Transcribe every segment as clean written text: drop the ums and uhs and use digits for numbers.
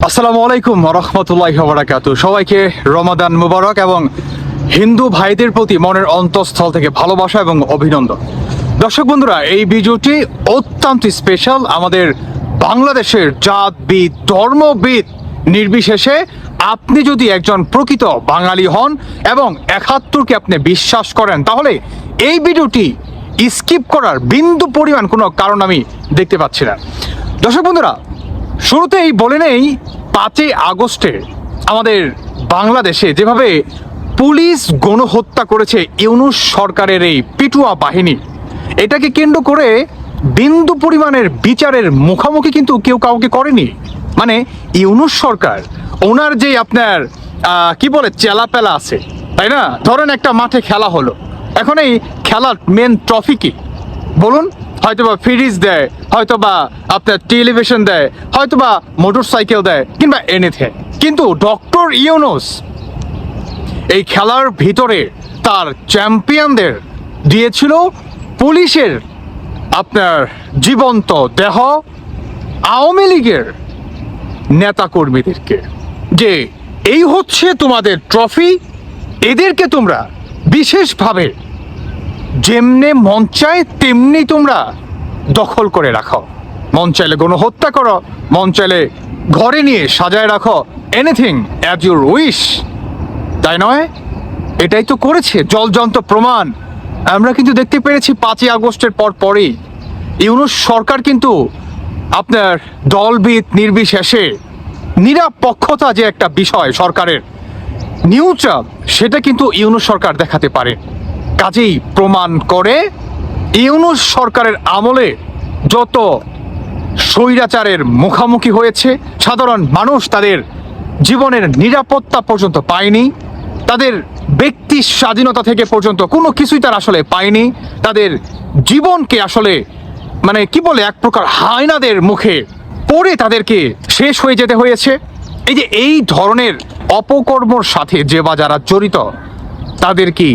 আসসালামু আলাইকুম রহমতুল্লাহি ওয়া বারাকাতুহু। সবাইকে রমাদান মুবারক এবং হিন্দু ভাইদের প্রতি মনের অন্তঃস্থল থেকে ভালোবাসা এবং অভিনন্দন। দর্শক বন্ধুরা, এই ভিডিওটি অত্যন্ত স্পেশাল। আমাদের বাংলাদেশের জাতবিদ ধর্মবিদ নির্বিশেষে আপনি যদি একজন প্রকৃত বাঙালি হন এবং ৭১কে আপনি বিশ্বাস করেন, তাহলে এই ভিডিওটি স্কিপ করার বিন্দু পরিমাণ কোনো কারণ আমি দেখতে পাচ্ছি না। দর্শক বন্ধুরা, শুরুতেই বলে নেই, ৫ই আগস্টে আমাদের বাংলাদেশে যেভাবে পুলিশ গণহত্যা করেছে ইউনূস সরকারের এই পিটুয়া বাহিনী, এটাকে কেন্দ্র করে বিন্দু পরিমাণের বিচারের মুখোমুখি কিন্তু কেউ কাউকে করেনি। মানে ইউনূস সরকার, ওনার যে আপনার কি বলে চেলাপেলা আছে, তাই না? ধরেন একটা মাঠে খেলা হলো, এখন এই খেলার মেন ট্রফি কি বলুন? হয়তোবা ফ্রিজ দেয়, হয়তোবা আপনার টেলিভিশন দেয়, হয়তোবা মোটর সাইকেল দেয়, কিংবা এনিথিং। কিন্তু ডক্টর ইউনূস এই খেলার ভিতরে তার চ্যাম্পিয়নদের দিয়েছিল পুলিশের আপনার জীবন্ত দেহ, আওয়ামী লীগের নেতাকর্মীদেরকে, যে এই হচ্ছে তোমাদের ট্রফি, এদেরকে তোমরা বিশেষভাবে যেমনে মন চায় তেমনি তোমরা দখল করে রাখো। মন চাইলে গণহত্যা করো, মন চাইলে ঘরে নিয়ে সাজায় রাখো, এনিথিং অ্যাজ ইউর উইশ, তাই নয়? এটাই তো করেছে। জলজন্ত প্রমাণ আমরা কিন্তু দেখতে পেরেছি ৫ই আগস্টের পরেই ইউনূস সরকার কিন্তু আপনার দলবিদ নির্বিশেষে নিরপেক্ষতা যে একটা বিষয় সরকারের নিউট্রাল, সেটা কিন্তু ইউনূস সরকার দেখাতে পারে। কাজেই প্রমাণ করে ইউনূস সরকারের আমলে যত স্বৈরাচারের মুখোমুখি হয়েছে, সাধারণ মানুষ তাদের জীবনের নিরাপত্তা পর্যন্ত পায়নি, তাদের ব্যক্তি স্বাধীনতা থেকে পর্যন্ত কোনো কিছুই তারা আসলে পায়নি। তাদের জীবনকে আসলে মানে কি বলে এক প্রকার হায়নাদের মুখে পড়ে তাদেরকে শেষ হয়ে যেতে হয়েছে। এই যে এই ধরনের অপকর্মর সাথে যে বা যারা জড়িত, তাদের কি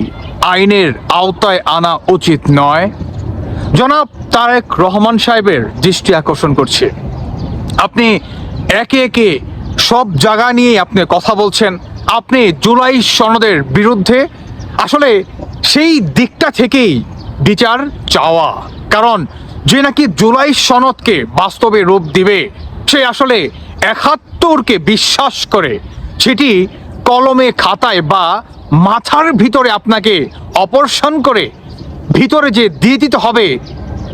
আইনের আওতায় আনা উচিত নয়? জনাব তারেক রহমান সাহেবের দৃষ্টি আকর্ষণ করছে। আপনি একে একে সব জায়গা নিয়ে আপনি কথা বলছেন। আপনি জুলাই সনদের বিরুদ্ধে, আসলে সেই দিকটা থেকেই বিচার চাওয়া। কারণ যে নাকি জুলাই সনদকে বাস্তবে রূপ দিবে, সে আসলে ৭১কে বিশ্বাস করে সেটি কলমে খাতায় বা মাথার ভিতরে আপনাকে অপারেশন করে ভিতরে যে দিয়ে দিতে হবে,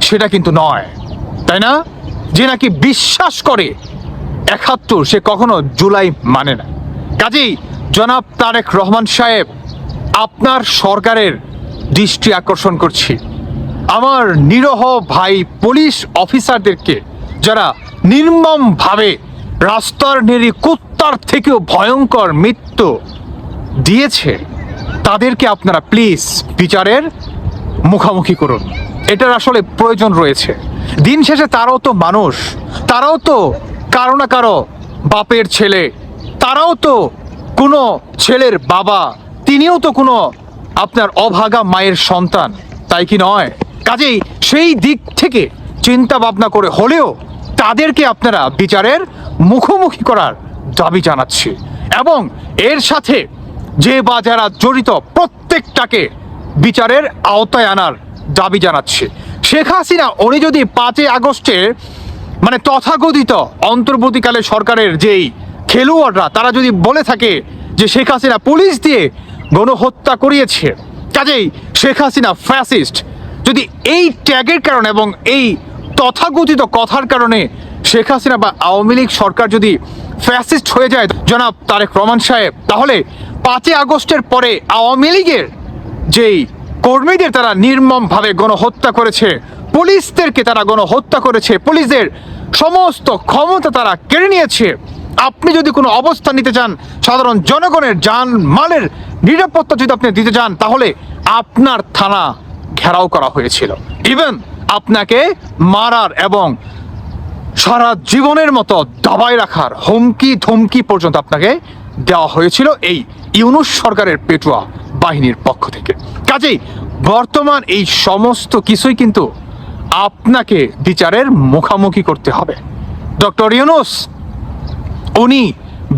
সেটা কিন্তু নয়, তাই না? যে নাকি বিশ্বাস করে ৭১, সে কখনো জুলাই মানে না। কাজেই জনাব তারেক রহমান সাহেব, আপনার সরকারের দৃষ্টি আকর্ষণ করছি। আমার নিরহ ভাই পুলিশ অফিসারদেরকে যারা নির্মমভাবে রাস্তার নেড়ি কুত্তার থেকেও ভয়ঙ্কর মৃত্যু দিয়েছে, তাদেরকে আপনারা প্লিজ বিচারের মুখোমুখি করুন। এটার আসলে প্রয়োজন রয়েছে। দিন শেষে তারাও তো মানুষ, তারাও তো কারো না কারো বাপের ছেলে, তারাও তো কোনো ছেলের বাবা, তিনিও তো কোনো আপনার অভাগা মায়ের সন্তান, তাই কি নয়? কাজেই সেই দিক থেকে চিন্তা ভাবনা করে হলেও তাদেরকে আপনারা বিচারের মুখোমুখি করার দাবি জানাচ্ছি, এবং এর সাথে যে বা যারা জড়িত প্রত্যেকটাকে বিচারের আওতায় আনার দাবি জানাচ্ছি। শেখ হাসিনা উনি যদি ৫ই আগস্টে মানে তথাকথিত অন্তর্বর্তীকালে সরকারের যেই খেলোয়াড়রা, তারা যদি বলে থাকে যে শেখ হাসিনা পুলিশ দিয়ে গণহত্যা করিয়েছে, কাজেই শেখ হাসিনা ফ্যাসিস্ট, যদি এই ট্যাগের কারণে এবং এই তথাকথিত কথার কারণে শেখ হাসিনা বা আওয়ামী লীগ সরকার যদি ফ্যাসিস্ট হয়ে যায় জনাব তারেক রহমান সাহেব, তাহলে ৫ই আগস্টের পরে আওয়ামী লীগের যেই কর্মীদের তারা নির্মমভাবে গণহত্যা করেছে, পুলিশদেরকে তারা গণহত্যা করেছে, পুলিশদের সমস্ত ক্ষমতা তারা কেড়ে নিয়েছে, আপনি যদি কোনো অবস্থান নিতে চান, সাধারণ জনগণের জান মালের নিরাপত্তা যদি আপনি দিতে চান, তাহলে আপনার থানা ঘেরাও করা হয়েছিল। ইভেন আপনাকে মারার এবং সারা জীবনের মতো দাবায় রাখার হুমকি ধমকি পর্যন্ত আপনাকে দেওয়া হয়েছিল এই ইউনূস সরকারের পেটুয়া বাহিনীর পক্ষ থেকে। কাজেই বর্তমান এই সমস্ত কিছুই কিন্তু আপনাকে বিচারের মুখোমুখি করতে হবে। ডক্টর ইউনূস, উনি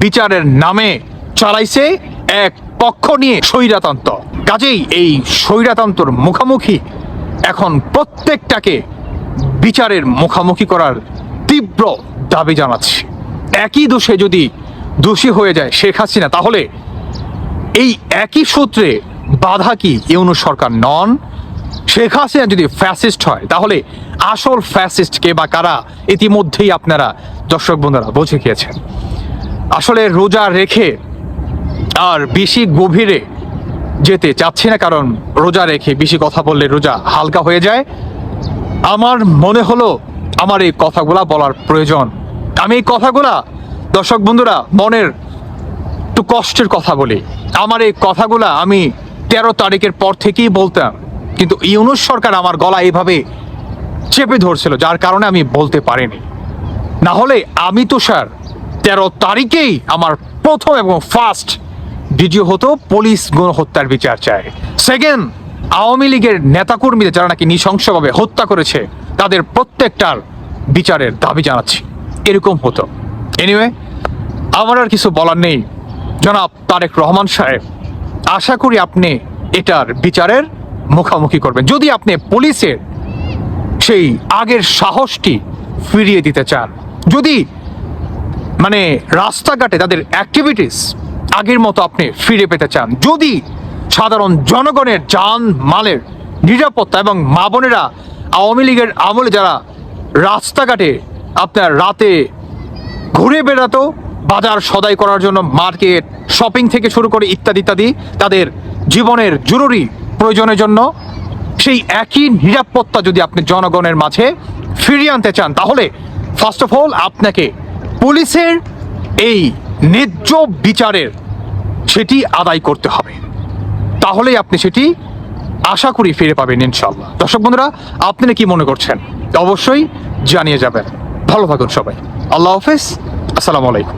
বিচারের নামে চালাইছে এক পক্ষ নিয়ে স্বৈরতন্ত্র। কাজেই এই স্বৈরতন্ত্র মুখোমুখি এখন প্রত্যেকটাকে বিচারের মুখোমুখি করার তীব্র দাবি জানাচ্ছি। একই দোষে যদি দোষী হয়ে যায় শেখ হাসিনা, তাহলে এই একই সূত্রে বাধা কি ইউনূস সরকার নন? শেখ হাসিনা যদি ফ্যাসিস্ট হয়, তাহলে আসল ফ্যাসিস্ট কে বা কারা ইতিমধ্যেই আপনারা দর্শক বন্ধুরা বুঝে গিয়েছেন। আসলে রোজা রেখে আর বেশি গভীরে যেতে চাচ্ছি না, কারণ রোজা রেখে বেশি কথা বললে রোজা হালকা হয়ে যায়। আমার মনে হলো আমার এই কথাগুলা বলার প্রয়োজন। আমি এই কথাগুলা দর্শক বন্ধুরা মনের একটু কষ্টের কথা বলি। আমার এই কথাগুলা আমি 13 তারিখের পর থেকেই বলতাম, কিন্তু ইউনূস সরকার আমার গলা এইভাবে চেপে ধরছিল, যার কারণে আমি বলতে পারিনি। না হলে আমি তো স্যার 13 তারিখেই আমার প্রথম এবং ফার্স্ট ভিডিও হতো পুলিশ গণহত্যার বিচার চাই। সেকেন্ড, আওয়ামী লীগের নেতাকর্মীদের যারা নাকি নৃশংসভাবে হত্যা করেছে তাদের প্রত্যেকটার বিচারের দাবি জানাচ্ছি, এরকম হতো। এনিওয়ে, আমার আর কিছু বলার নেই। জনাব তারেক রহমান সাহেব, আশা করি আপনি এটার বিচারের মুখোমুখি করবেন, যদি আপনি পুলিশের সেই আগের সাহসটি ফিরিয়ে দিতে চান, যদি মানে রাস্তাঘাটে তাদের অ্যাক্টিভিটিস আগের মতো আপনি ফিরে পেতে চান, যদি সাধারণ জনগণের যান মালের নিরাপত্তা এবং মা বোনেরা আওয়ামী লীগের আমলে যারা রাস্তাঘাটে আপনার রাতে ঘুরে বেড়াতো বাজার সদাই করার জন্য, মার্কেট শপিং থেকে শুরু করে ইত্যাদি ইত্যাদি তাদের জীবনের জরুরি প্রয়োজনের জন্য, সেই একই নিরাপত্তা যদি আপনি জনগণের মাঝে ফিরিয়ে আনতে চান, তাহলে ফার্স্ট অফ অল আপনাকে পুলিশের এই ন্যায্য বিচারের সেটি আদায় করতে হবে। তাহলেই আপনি সেটি আশা করি ফিরে পাবেন ইনশাল্লাহ। দর্শক বন্ধুরা, আপনারা কি মনে করছেন অবশ্যই জানিয়ে যাবেন। ভালো থাকুন সবাই। আল্লাহ হাফেজ। আসসালামু আলাইকুম।